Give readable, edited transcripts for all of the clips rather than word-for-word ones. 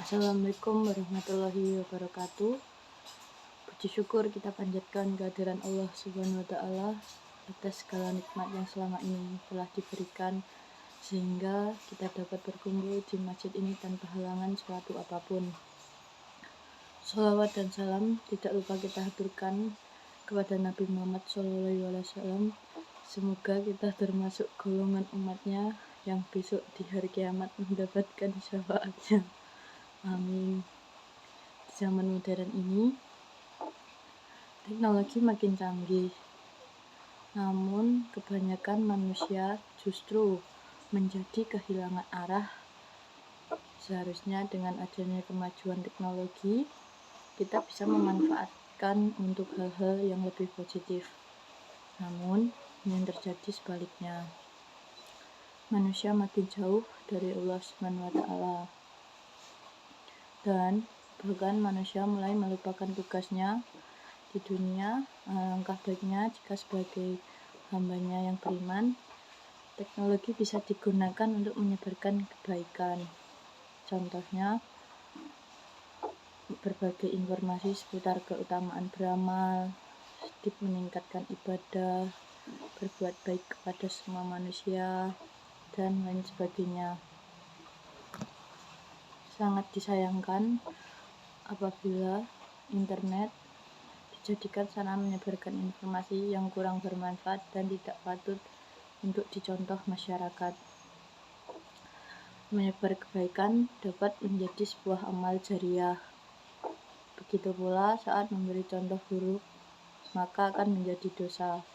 Assalamualaikum warahmatullahi wabarakatuh. Puji syukur kita panjatkan kehadiran Allah Subhanahu wa Ta'ala atas segala nikmat yang selama ini telah diberikan, sehingga kita dapat berkumpul di masjid ini tanpa halangan suatu apapun. Sholawat dan salam tidak lupa kita haturkan kepada Nabi Muhammad SAW. Semoga kita termasuk golongan umatnya yang besok di hari kiamat mendapatkan syafaatnya. Amin. Di zaman modern ini, teknologi makin canggih, namun kebanyakan manusia justru menjadi kehilangan arah. Seharusnya dengan adanya kemajuan teknologi, kita bisa memanfaatkan untuk hal-hal yang lebih positif. Namun, yang terjadi sebaliknya. Manusia makin jauh dari Allah Subhanahu wa Ta'ala. Dan bahkan manusia mulai melupakan tugasnya di dunia. Alangkah baiknya jika sebagai hambanya yang beriman, teknologi bisa digunakan untuk menyebarkan kebaikan. Contohnya, berbagai informasi seputar keutamaan beramal, sedikit meningkatkan ibadah, berbuat baik kepada semua manusia, dan lain sebagainya. Sangat disayangkan apabila internet dijadikan sarana menyebarkan informasi yang kurang bermanfaat dan tidak patut untuk dicontoh masyarakat. Menyebar kebaikan dapat menjadi sebuah amal jariah. Begitu pula saat memberi contoh buruk, maka akan menjadi dosa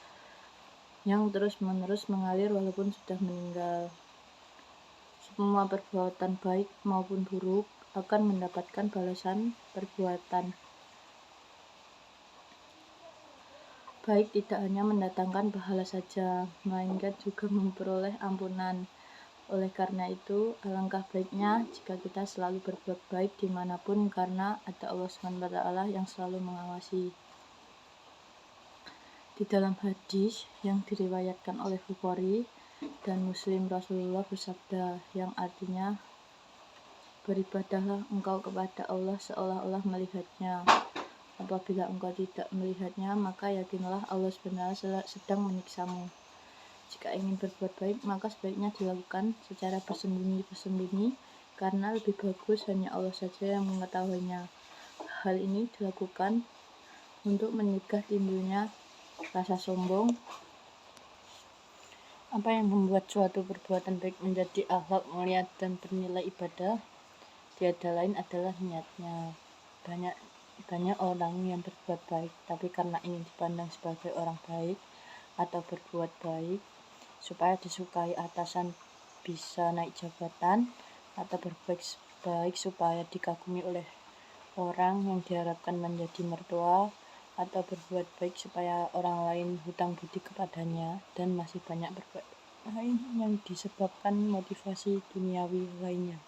yang terus-menerus mengalir walaupun sudah meninggal. Semua perbuatan baik maupun buruk akan mendapatkan balasan perbuatan baik tidak hanya mendatangkan pahala saja, melainkan juga memperoleh ampunan. Oleh karena itu, alangkah baiknya jika kita selalu berbuat baik dimanapun, karena ada Allah SWT yang selalu mengawasi. Di dalam hadis yang diriwayatkan oleh Bukhari dan Muslim, Rasulullah bersabda, yang artinya, beribadahlah engkau kepada Allah seolah-olah melihatnya. Apabila engkau tidak melihatnya, maka yakinlah Allah sebenarnya sedang menyiksamu. Jika ingin berbuat baik, maka sebaiknya dilakukan secara bersembunyi-bersembunyi, karena lebih bagus hanya Allah saja yang mengetahuinya. Hal ini dilakukan untuk mencegah timbulnya rasa sombong. Apa yang membuat suatu perbuatan baik menjadi akhlak mulia dan bernilai ibadah, tiada lain adalah niatnya. Banyak orang yang berbuat baik, tapi karena ingin dipandang sebagai orang baik atau berbuat baik supaya disukai atasan, bisa naik jabatan, atau berbuat baik supaya dikagumi oleh orang yang diharapkan menjadi mertua, atau berbuat baik supaya orang lain hutang budi kepadanya, dan masih banyak berbuat lain yang disebabkan motivasi duniawi lainnya.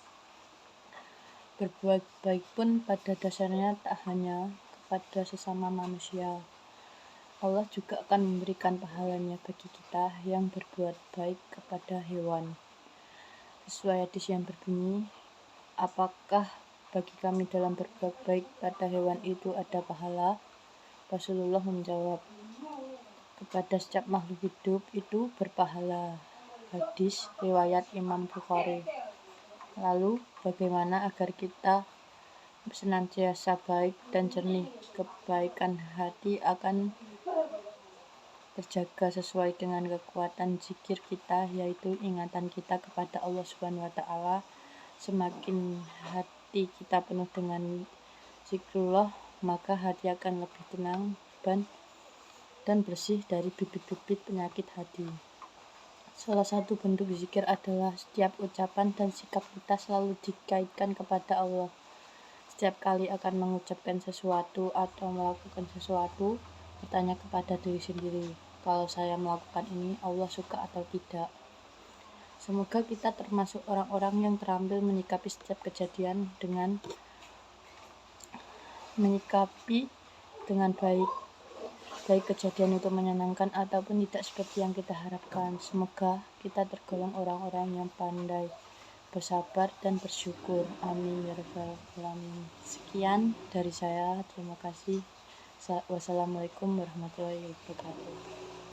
Berbuat baik pun pada dasarnya tak hanya kepada sesama manusia. Allah juga akan memberikan pahalanya bagi kita yang berbuat baik kepada hewan. Sesuai hadis yang berbunyi, apakah bagi kami dalam berbuat baik pada hewan itu ada pahala? Rasulullah menjawab, kepada setiap makhluk hidup itu berpahala. Hadis riwayat Imam Bukhari. Lalu, bagaimana agar kita senantiasa baik dan jernih? Kebaikan hati akan terjaga sesuai dengan kekuatan zikir kita, yaitu ingatan kita kepada Allah Subhanahu wa Ta'ala. Semakin hati kita penuh dengan zikrullah, maka hati akan lebih tenang dan bersih dari bibit-bibit penyakit hati. Salah satu bentuk zikir adalah setiap ucapan dan sikap kita selalu dikaitkan kepada Allah. Setiap kali akan mengucapkan sesuatu atau melakukan sesuatu, bertanya kepada diri sendiri, kalau saya melakukan ini, Allah suka atau tidak. Semoga kita termasuk orang-orang yang terampil menyikapi setiap kejadian dengan baik kejadian itu menyenangkan ataupun tidak seperti yang kita harapkan. Semoga kita tergolong orang-orang yang pandai bersabar dan bersyukur. Amin ya rabbal alamin. Sekian dari saya, terima kasih. Wassalamualaikum warahmatullahi wabarakatuh.